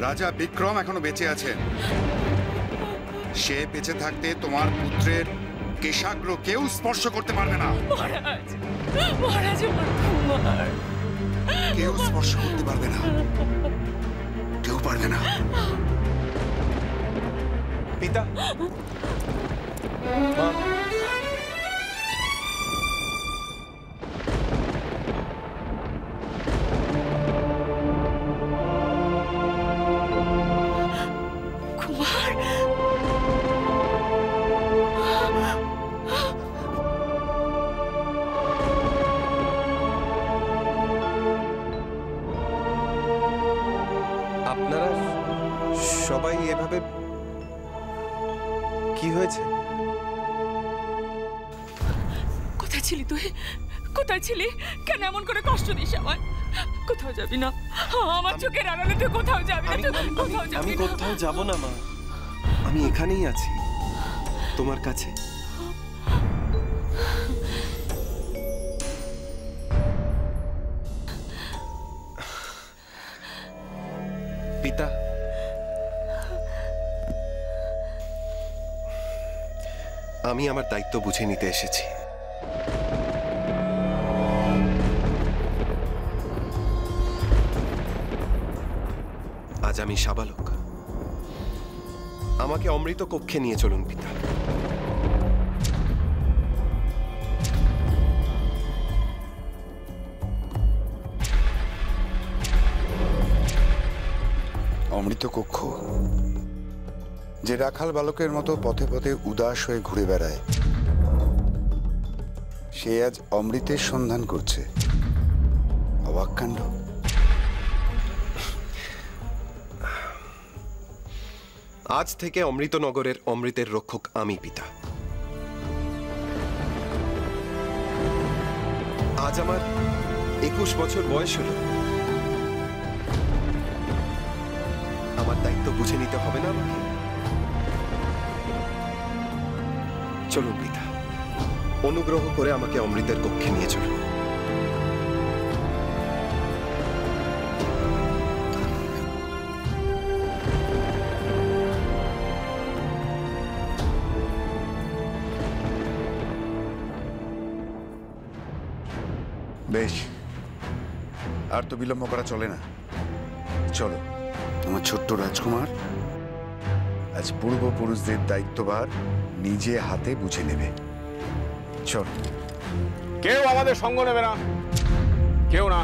রাজা বিক্রম এখনো বেঁচে আছেন। সে বেঁচে থাকতে তোমার পুত্রের কেশাগ্র কেউ স্পর্শ করতে পারবে না। মহারাজ, মহারাজ আমার কুমার কেউ স্পর্শ করতে পারবে না, কেউ পারবে না। পিতা, মা, কুমার আপনারা সবাই এভাবে কি হয়েছে? কোথায় ছিলি তুই? কোথায় ছিলি? কেন এমন করে কষ্ট দিস আমায়? কোথাও যাবি না, আমার চোখের আড়ালে তুই কোথাও যাবি না। আমি কোথাও যাব না মা, আমি এখানেই আছি তোমার কাছে। পিতা, আমি আমার দায়িত্ব বুঝে নিতে এসেছি। আজ আমি সাবালক, আমাকে অমৃত কক্ষে নিয়ে চলুন পিতা। অমৃত কক্ষ, যে রাখাল বালকের মতো পথে পথে উদাস হয়ে ঘুরে বেড়ায়, সে আজ অমৃতের সন্ধান করছে। অবাক কাণ্ড। আজ থেকে অমৃতনগরের অমৃতের রক্ষক আমি পিতা। আজ আমার 21 বছর বয়স হল। আমার দায়িত্ব বুঝে নিতে হবে না আমাকে? চলুন পিতা, অনুগ্রহ করে আমাকে অমৃতের কক্ষে নিয়ে চলুন। বেশ, আর তো বিলম্ব করা চলে না। চলো, তোমার ছোট্ট রাজকুমার আজ পূর্বপুরুষদের দায়িত্বভার নিজে হাতে বুঝে নেবে। চলো। কেউ আমাদের সঙ্গ নেবে না, কেউ না।